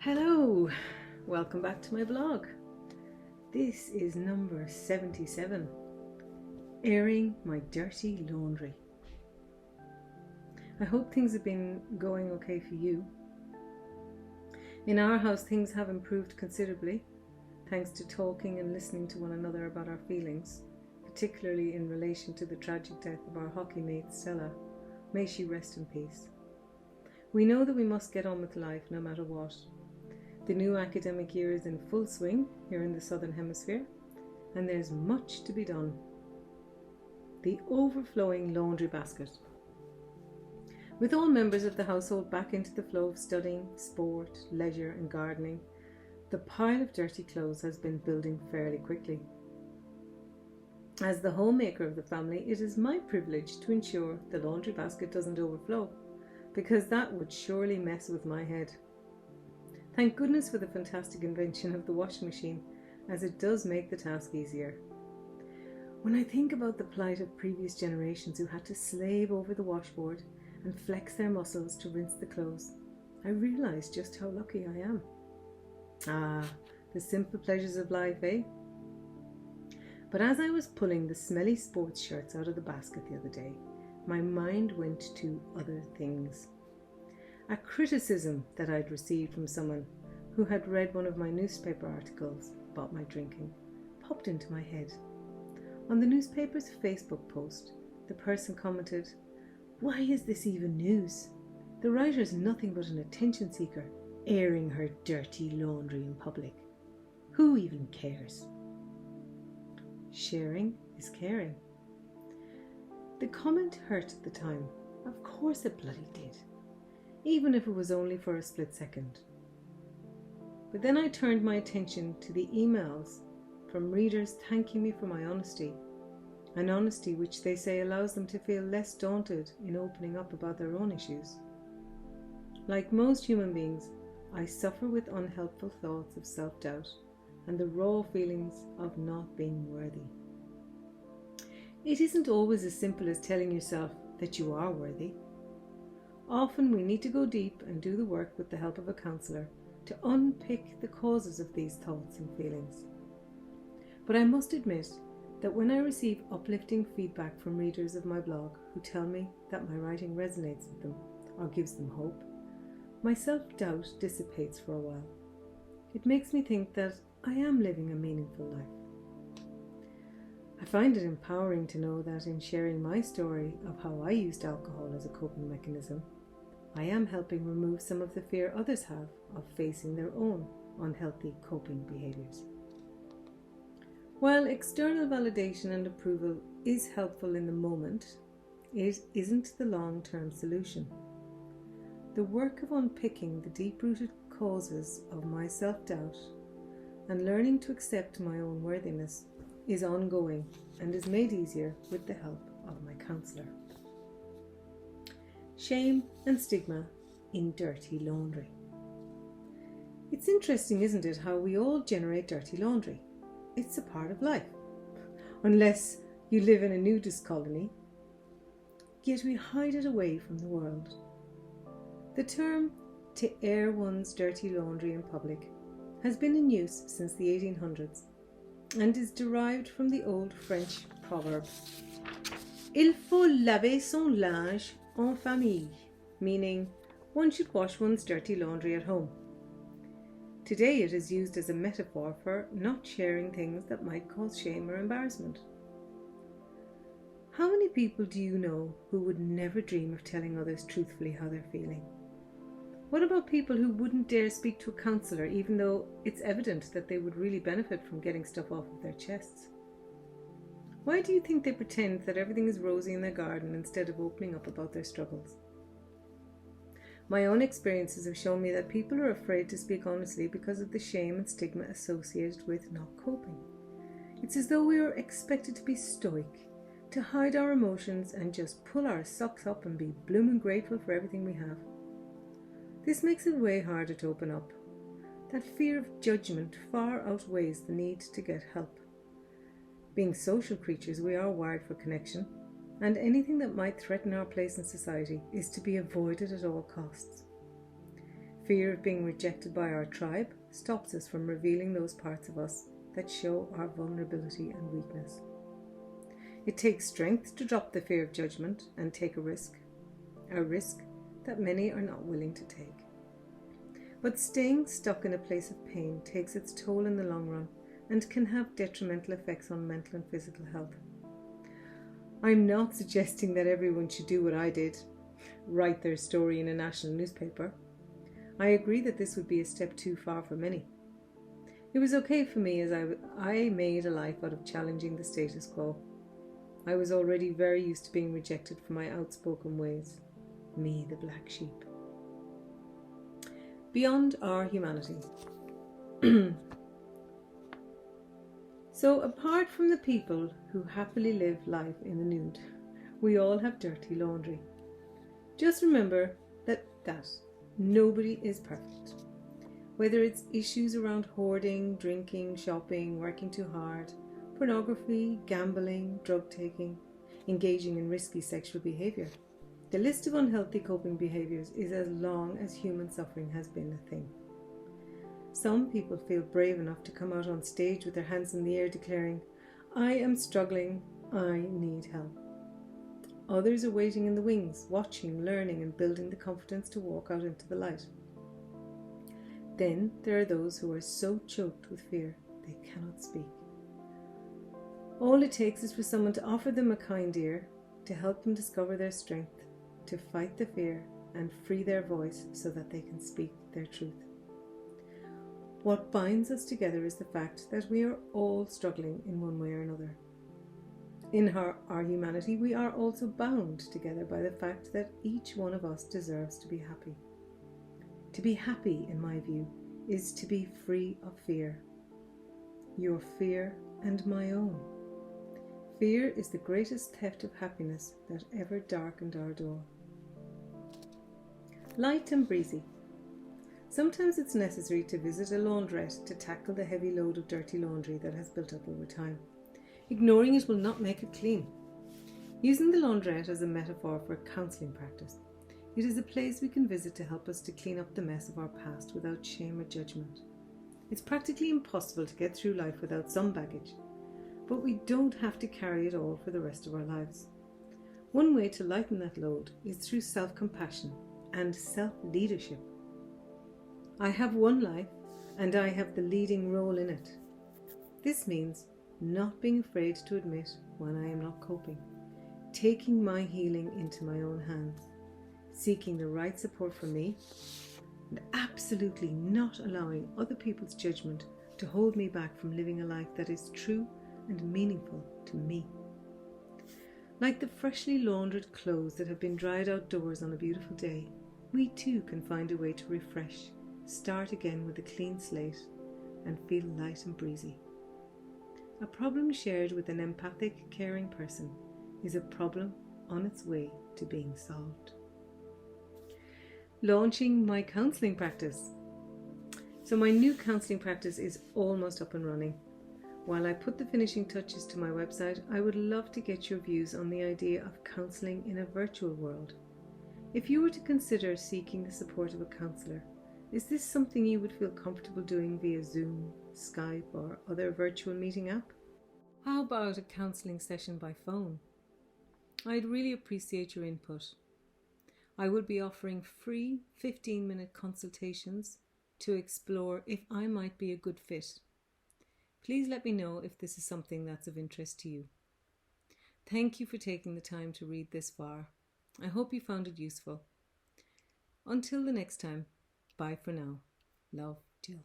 Hello, welcome back to my blog. This is number 77, airing my dirty laundry. I hope things have been going okay for you. In our house, things have improved considerably, thanks to talking and listening to one another about our feelings, particularly in relation to the tragic death of our hockey mate Stella. May she rest in peace. We know that we must get on with life no matter what. The new academic year is in full swing here in the Southern Hemisphere, and there's much to be done. The overflowing laundry basket. With all members of the household back into the flow of studying, sport, leisure and gardening, the pile of dirty clothes has been building fairly quickly. As the homemaker of the family, it is my privilege to ensure the laundry basket doesn't overflow, because that would surely mess with my head. Thank goodness for the fantastic invention of the washing machine, as it does make the task easier. When I think about the plight of previous generations who had to slave over the washboard and flex their muscles to rinse the clothes, I realise just how lucky I am. Ah, the simple pleasures of life, eh? But as I was pulling the smelly sports shirts out of the basket the other day, my mind went to other things. A criticism that I'd received from someone who had read one of my newspaper articles about my drinking popped into my head. On the newspaper's Facebook post, the person commented, "Why is this even news? The writer's nothing but an attention seeker, airing her dirty laundry in public. Who even cares?" Sharing is caring. The comment hurt at the time. Of course it bloody did. Even if it was only for a split second. But then I turned my attention to the emails from readers thanking me for my honesty, an honesty which they say allows them to feel less daunted in opening up about their own issues. Like most human beings, I suffer with unhelpful thoughts of self-doubt and the raw feelings of not being worthy. It isn't always as simple as telling yourself that you are worthy. Often we need to go deep and do the work with the help of a counsellor to unpick the causes of these thoughts and feelings. But I must admit that when I receive uplifting feedback from readers of my blog who tell me that my writing resonates with them or gives them hope, my self-doubt dissipates for a while. It makes me think that I am living a meaningful life. I find it empowering to know that in sharing my story of how I used alcohol as a coping mechanism, I am helping remove some of the fear others have of facing their own unhealthy coping behaviours. While external validation and approval is helpful in the moment, it isn't the long-term solution. The work of unpicking the deep-rooted causes of my self-doubt and learning to accept my own worthiness is ongoing and is made easier with the help of my counsellor. Shame and stigma in dirty laundry. It's interesting, isn't it, how we all generate dirty laundry. It's a part of life, unless you live in a nudist colony, yet we hide it away from the world. The term to air one's dirty laundry in public has been in use since the 1800s and is derived from the old French proverb, "Il faut laver son linge en famille," meaning one should wash one's dirty laundry at home. Today it is used as a metaphor for not sharing things that might cause shame or embarrassment. How many people do you know who would never dream of telling others truthfully how they're feeling? What about people who wouldn't dare speak to a counsellor even though it's evident that they would really benefit from getting stuff off of their chests? Why do you think they pretend that everything is rosy in their garden instead of opening up about their struggles? My own experiences have shown me that people are afraid to speak honestly because of the shame and stigma associated with not coping. It's as though we are expected to be stoic, to hide our emotions and just pull our socks up and be bloomin' grateful for everything we have. This makes it way harder to open up. That fear of judgment far outweighs the need to get help. Being social creatures, we are wired for connection, and anything that might threaten our place in society is to be avoided at all costs. Fear of being rejected by our tribe stops us from revealing those parts of us that show our vulnerability and weakness. It takes strength to drop the fear of judgment and take a risk that many are not willing to take. But staying stuck in a place of pain takes its toll in the long run and can have detrimental effects on mental and physical health. I'm not suggesting that everyone should do what I did, write their story in a national newspaper. I agree that this would be a step too far for many. It was okay for me as I made a life out of challenging the status quo. I was already very used to being rejected for my outspoken ways. Me, the black sheep. Beyond our humanity. So apart from the people who happily live life in the nude, we all have dirty laundry. Just remember that nobody is perfect. Whether it's issues around hoarding, drinking, shopping, working too hard, pornography, gambling, drug taking, engaging in risky sexual behaviour. The list of unhealthy coping behaviours is as long as human suffering has been a thing. Some people feel brave enough to come out on stage with their hands in the air declaring, "I am struggling, I need help." Others are waiting in the wings, watching, learning and building the confidence to walk out into the light. Then there are those who are so choked with fear they cannot speak. All it takes is for someone to offer them a kind ear, to help them discover their strength, to fight the fear and free their voice so that they can speak their truth. What binds us together is the fact that we are all struggling in one way or another. In our humanity, we are also bound together by the fact that each one of us deserves to be happy. To be happy, in my view, is to be free of fear. Your fear and my own. Fear is the greatest theft of happiness that ever darkened our door. Light and breezy. Sometimes it's necessary to visit a laundrette to tackle the heavy load of dirty laundry that has built up over time. Ignoring it will not make it clean. Using the laundrette as a metaphor for counselling practice, it is a place we can visit to help us to clean up the mess of our past without shame or judgment. It's practically impossible to get through life without some baggage, but we don't have to carry it all for the rest of our lives. One way to lighten that load is through self-compassion and self-leadership. I have one life and I have the leading role in it. This means not being afraid to admit when I am not coping, taking my healing into my own hands, seeking the right support from me, and absolutely not allowing other people's judgment to hold me back from living a life that is true and meaningful to me. Like the freshly laundered clothes that have been dried outdoors on a beautiful day, we too can find a way to refresh, start again with a clean slate, and feel light and breezy. A problem shared with an empathic, caring person is a problem on its way to being solved. Launching my counselling practice. So my new counselling practice is almost up and running. While I put the finishing touches to my website, I would love to get your views on the idea of counselling in a virtual world. If you were to consider seeking the support of a counsellor, is this something you would feel comfortable doing via Zoom, Skype or other virtual meeting app? How about a counselling session by phone? I'd really appreciate your input. I would be offering free 15-minute consultations to explore if I might be a good fit. Please let me know if this is something that's of interest to you. Thank you for taking the time to read this far. I hope you found it useful. Until the next time, bye for now. Love, Jill.